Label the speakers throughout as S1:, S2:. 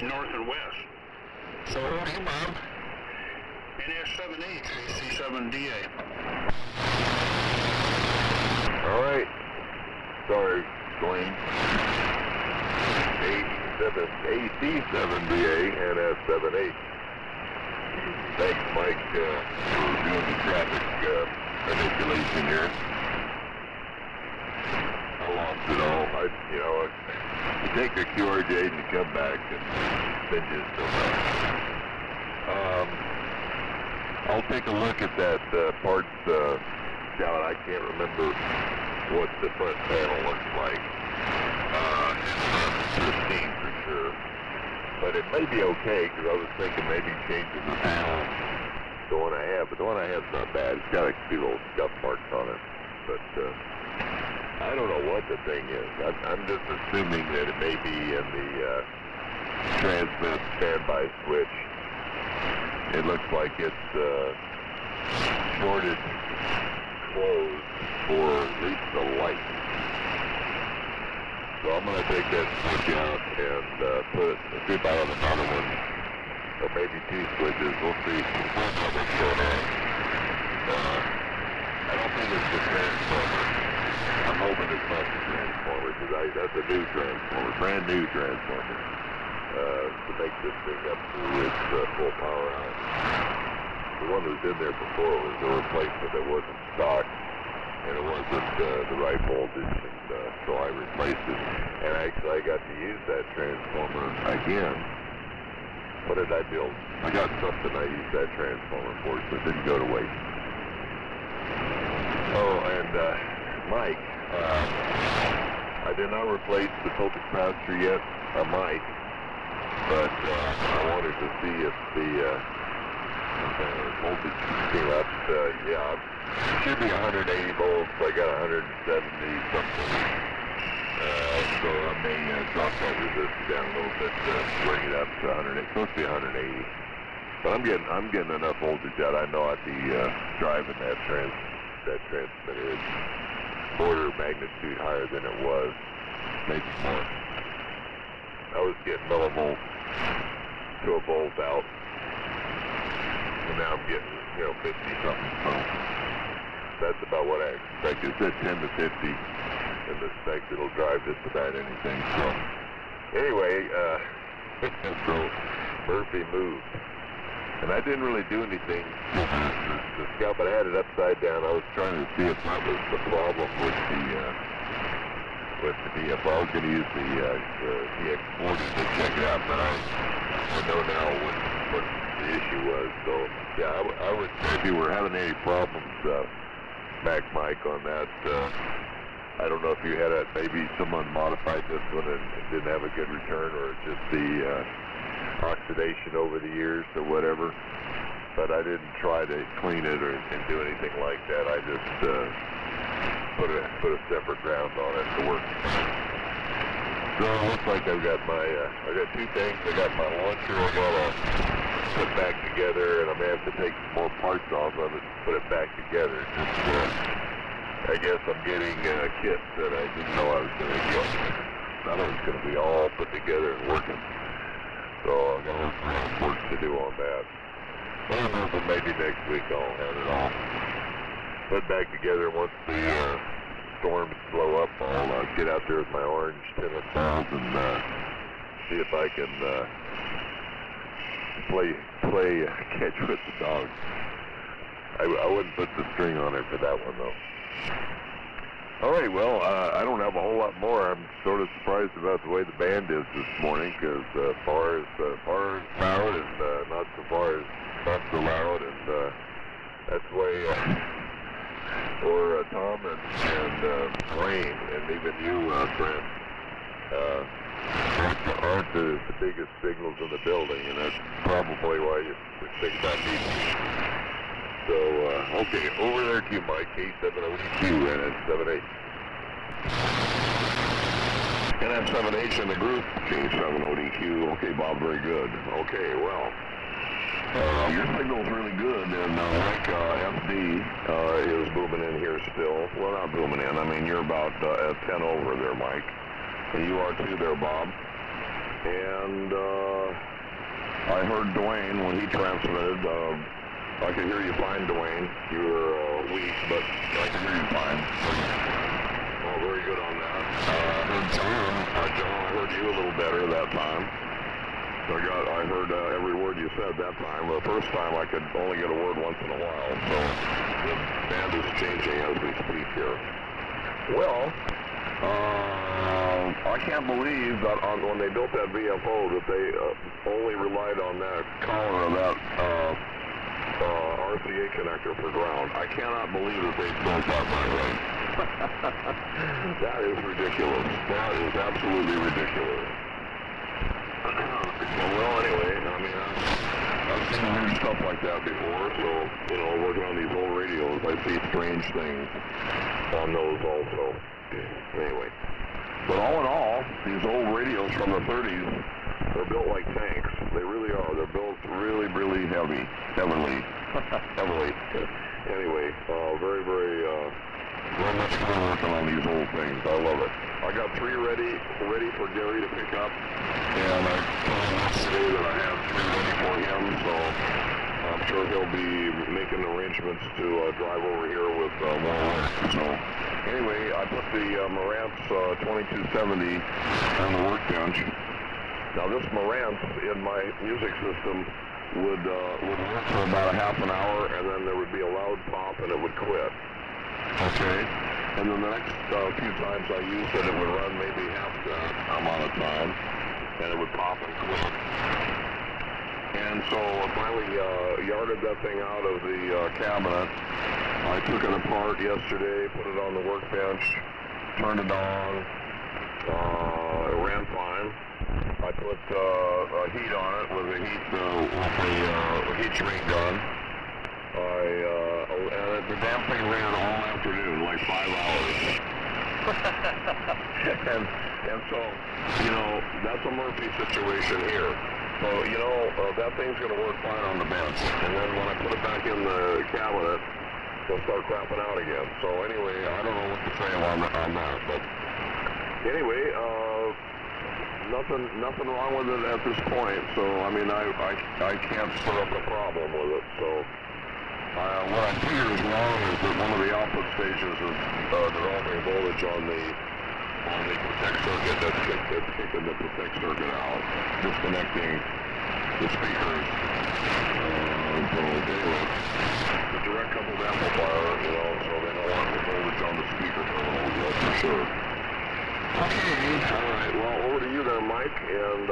S1: north and west.
S2: So who are you, Bob?
S1: NS78, AC7DA.
S3: All right. Sorry, Dwayne. AC7DA, NS78. Thanks, Mike, for doing the traffic manipulation here. I lost it all. You take the QRJ and you come back and then just go back. I'll take a look at that parts scout. I can't remember what the front panel looks like. It's pristine for sure. But it may be okay, because I was thinking maybe changing the panel, the one I have. But the one I have is not bad. It's got a few little scuff marks on it. But I don't know what the thing is. I'm just assuming that it may be in the transmit standby switch. It looks like it's shorted closed for at least the light. So I'm going to take that switch out and see if I have another one, or maybe two switches. We'll see. What's going on. I don't think it's the transformer. I'm hoping it's not the transformer, because that's a new transformer, brand new transformer, to make this thing up to its full power out. The one that was in there before was a replacement that wasn't stock, and it wasn't the right voltage, and so I replaced it. And actually I got to use that transformer again. What did I build? I got something I used that transformer for, so it didn't go to waste. Oh, and Mike, I did not replace the filter capacitor yet. I might, but I wanted to see if the voltage came up. Yeah, it should be 180 volts. I got 170 something. So I may drop that resistance down a little bit to bring it up to 100. It's supposed to be 180. But I'm getting enough voltage out. I know I'd be driving that transmitter. It's order of magnitude higher than it was, maybe more. I was getting millivolts to a volt out, and now I'm getting 50 something. So that's about what I expected. It said 10 to 50 in the spec. It'll drive just about anything. So anyway, so Murphy moved. And I didn't really do anything to the scout, but I had it upside down. I was trying to see if that was the problem with the DFR. I was going to use the EX40 to check it out, but I know now what the issue was. So yeah, I would say if you were having any problems, Mac Mike, on that, I don't know if you had maybe someone modified this one and didn't have a good return, or just the oxidation over the years or whatever. But I didn't try to clean it and do anything like that. I just put a separate ground on it to work. So it looks like I got two things. I got my launcher I gotta put back together, and I'm gonna have to take some more parts off of it and put it back together. I guess I'm getting a kit that I didn't know I was gonna get. I thought it was gonna be all put together and working. So I've got a lot of work to do on that. I don't know, but maybe next week I'll have it all put back together. Once the storms blow up, I'll get out there with my orange tennis balls and see if I can play catch with the dogs. I wouldn't put the string on it for that one though. All right, well, I don't have a whole lot more. I'm sort of surprised about the way the band is this morning, because far as loud and not so far as not so loud, and that's the way for Tom and Wayne, and even you, Brent, aren't the biggest signals in the building, and that's probably why you think about me. So, okay, over there to you, Mike, K7ODQ, NS78.
S4: NS78 in the group, K7ODQ. Okay, Bob, very good.
S3: Okay, well,
S4: your signal's really good, and Mike FD is booming in here still. Well, not booming in. I mean, you're about at 10 over there, Mike. And you are too there, Bob. And I heard Dwayne when he transmitted. I could hear you fine, Dwayne. You were weak, but I could hear you fine. Oh, very good on that. I heard John. John, I heard you a little better that time. I heard every word you said that time. The first time I could only get a word once in a while, so the band is changing as we speak here. Well, I can't believe that when they built that VFO that they only relied on that collar of that RCA connector for ground. I cannot believe that they built that way. That is ridiculous. That is absolutely ridiculous. Well, anyway, I mean, I've seen weird stuff like that before, so, working on these old radios, I see strange things on those also. Anyway. But all in all, these old radios from the 30s, they're built like tanks. They really are. They're built really, really heavily. Anyway, very, very much fun working on these old things. I love it. I got 3 ready for Gary to pick up, and I told him yesterday that I have 3 ready for him, so I'm sure he'll be making arrangements to drive over here with more work. So anyway, I put the Marantz 2270 on the workbench. Now this Marantz in my music system would work for about a half an hour, and then there would be a loud pop, and it would quit. Okay. And then the next few times I used it, it would run maybe half that amount of time, and it would pop and quit. And so I finally yarded that thing out of the cabinet. I took it apart yesterday, put it on the workbench, turned it on. It ran fine. I put heat on it with a heat shrink gun. And the damn thing ran all afternoon, like 5 hours. and so, that's a Murphy situation here. So, that thing's going to work fine on the bench. And then when I put it back in the cabinet, it'll start crapping out again. So anyway, I don't know what to say on that. But anyway, nothing wrong with it at this point. So, I mean, I can't stir up a problem with it. So what I figure is wrong is that one of the output stations is developing voltage on the protect circuit that's kicking the protect circuit out, disconnecting the speakers. So anyway, the direct coupled amplifier, so they don't want the voltage on the speaker terminals, that's for sure. Okay, all right, well, over to you there, Mike, and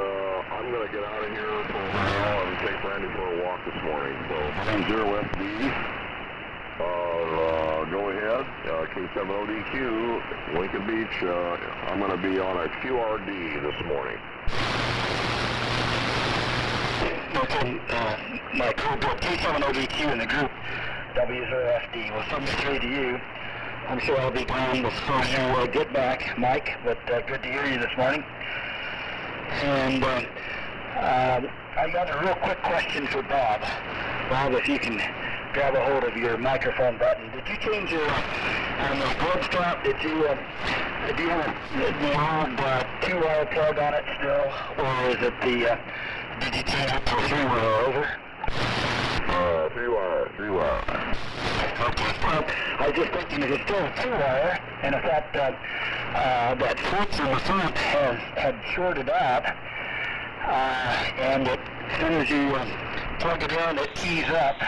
S4: I'm going to get out of here for a while and take Randy for a walk this morning. So, I'm 0FD. Go ahead, King70DQ, Lincoln Beach. I'm going to be on a QRD this morning.
S2: Okay, my group King70DQ in the group W0FD. Well, something to say to you. I'm sure I'll be gone before you get back, Mike, but good to hear you this morning. And I got a real quick question for Bob. Bob, if you can grab a hold of your microphone button. Did you change your glove strap? Did you do you have the 2-wire plug on it still, or is it did you change it to 3-wire over?
S4: 3-wire.
S2: Okay, well, I was just thinking if it's still a 2-wire, and if that switch in the front had shorted out, and as soon as you plug it in, it keys up,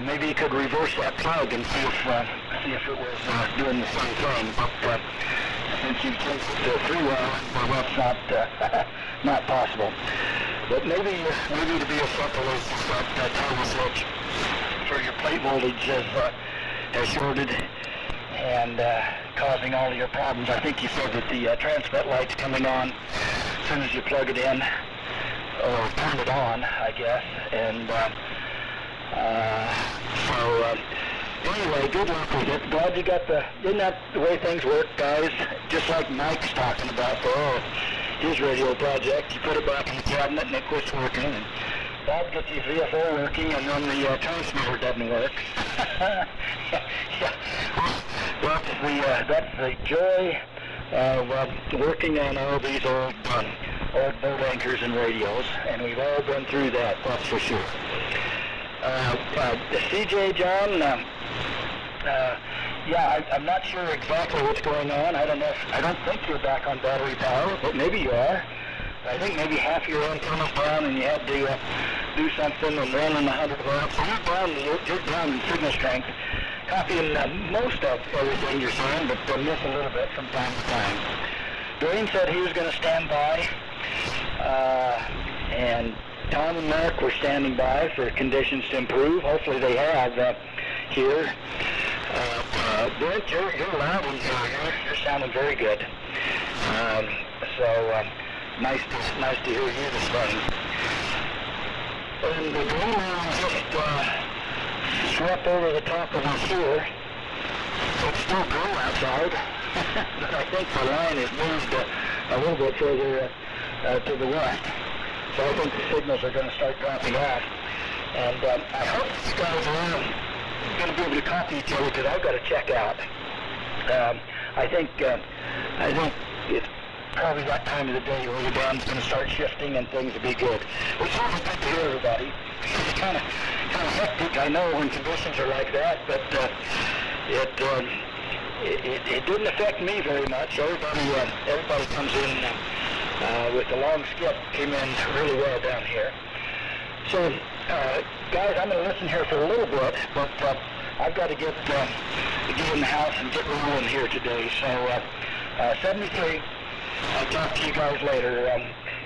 S2: maybe you could reverse that plug and see if it was doing the same thing. But since you changed it to a 3-wire, well, that's not possible. But maybe to be as simple as that toggle switch for your plate voltage has shorted and causing all of your problems. I think you said that the transmit light's coming on as soon as you plug it in, or turn it on, I guess. And anyway, good luck with it. Glad you got isn't that the way things work, guys? Just like Mike's talking about for his radio project, you put it back in the cabinet and it quits working, and Bob gets his VFO working, and then the transmitter doesn't work. That's the joy of working on all these old boat anchors and radios, and we've all been through that, that's for sure. CJ, John, yeah, I'm not sure exactly what's going on. I don't think you're back on battery power, but maybe you are. I think maybe half your antenna's down and you had to do something and run on 100 watts. So you're down in signal strength, copying most of everything you're saying, but miss a little bit from time to time. Dwayne said he was going to stand by, and Tom and Mark were standing by for conditions to improve. Hopefully they have here. Brent, you're loud and you're sounding very good. Nice to hear you this morning. And the drone just swept over the top of us here. It's still cool outside, but I think the line has moved a little bit further to the west. So I think the signals are going to start dropping off. And I hope you guys are going to be able to copy each other because I've got to check out. I think it's probably that time of the day where the band's going to start shifting and things will be good. Which is always good to hear, everybody. It's kind of hectic, I know, when conditions are like that, but it didn't affect me very much. Everybody comes in with the long skip, came in really well down here. So, guys, I'm going to listen here for a little bit, but I've got to get in the house and get rolling here today. So, 73. I'll talk to you guys later.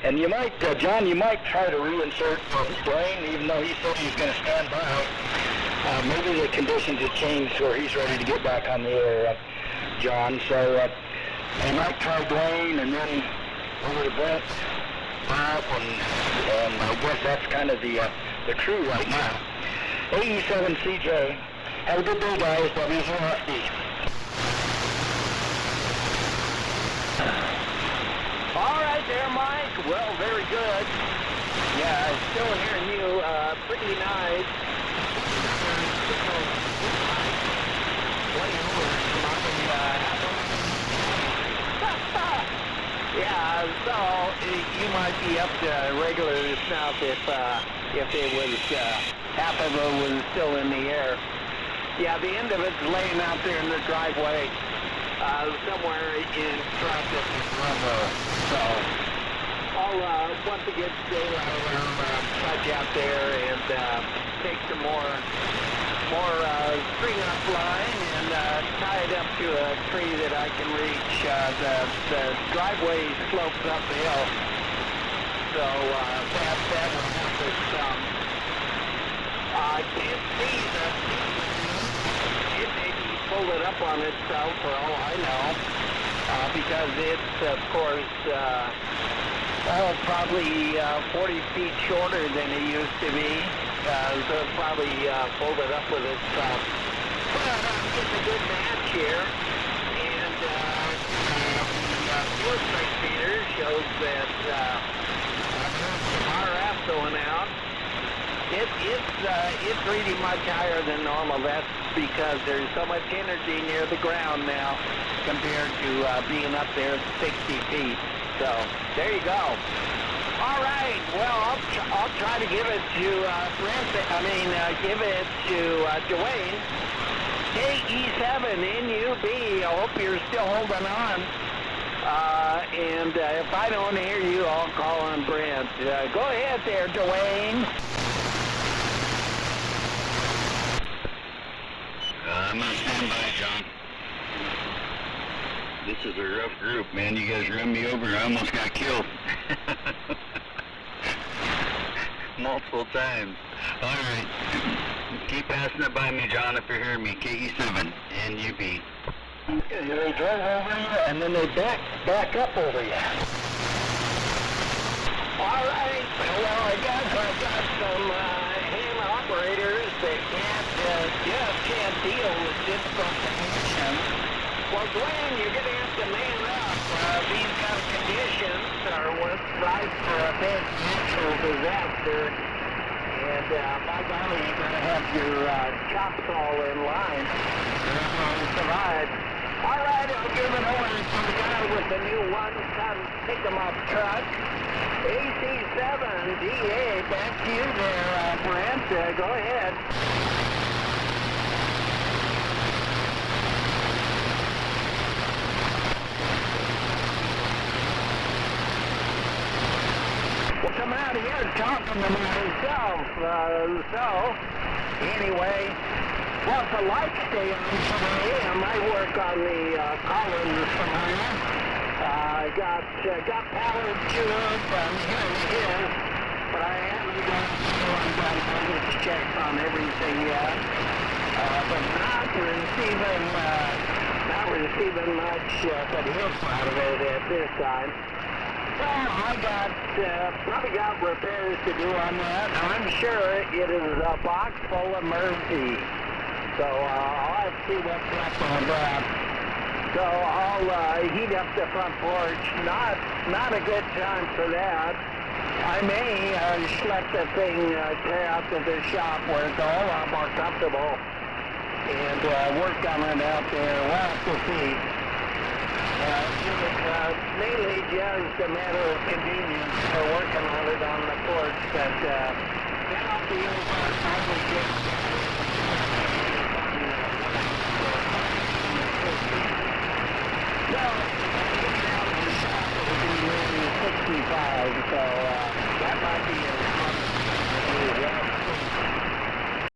S2: And you might, John, you might try to reinsert Dwayne, even though he said he's going to stand by. Maybe the conditions have changed where he's ready to get back on the air, John. So you might try Dwayne and then over to Brent, Bob, and I guess that's kind of the crew right now. AE7 CJ. Have a good day, guys. WZRFD.
S5: All right there, Mike. Well, very good. Yeah, still hearing you. Pretty nice. Yeah, so you might be up to regular south if it was half of it was still in the air. Yeah, the end of it's laying out there in the driveway. Somewhere in front of the river. So I'll once it gets daylight, I'll touch out there and take some more string up line and tie it up to a tree that I can reach. The driveway slopes up the hill, so that will help us some. I can't see it may be folded up on itself for all I know, because it's, of course, probably 40 feet shorter than it used to be, so it's probably folded up with itself. But I'm getting a good match here, and the fuel strength meter shows that there's some RF going out. It's reading much higher than normal. That's because there's so much energy near the ground now compared to being up there at 60 feet. So there you go. All right. Well, I'll try to give it to give it to Dwayne. KE7 NUB. I hope you're still holding on. And if I don't hear you, I'll call on Brent. Go ahead there, Dwayne.
S2: I'm going to stand by, John. This is a rough group, man. You guys run me over. I almost got killed. Multiple times. All right. Keep passing it by me, John, if you're hearing me. KE7, NUB. They drove over you, and then they back up over you.
S5: All right. Well, I got some ham operators that can't deal with difficult conditions. Well, Dwayne, you're going to have to man up. These kind of conditions are what's ripe for a big natural disaster. And by golly, you're going to have your chop saw in line to survive. All right, I'll give it over to the guy with the new one-ton pick-em-up truck. AC7DA, back to you there, Brent. Go ahead. Well, come out here talking to myself. Anyway, well, if the lights stay on today, I might work on the Collins tomorrow. Got power to it. I'm here, but I haven't got I'm just checked on everything yet. But not receiving much but hillside of it at this time. Well, I probably got repairs to do on that. I'm sure it is a box full of mercy. So I'll have to see what's left on that. So I'll heat up the front porch. Not a good time for that. I may schlep the thing clear out to the shop where it's a whole lot more comfortable and work on it out there. We'll have to see. It's mainly just a matter of convenience for working on it on the porch, but then I'll be able to probably get well, out of the shop, it'll be maybe 65, so that might be a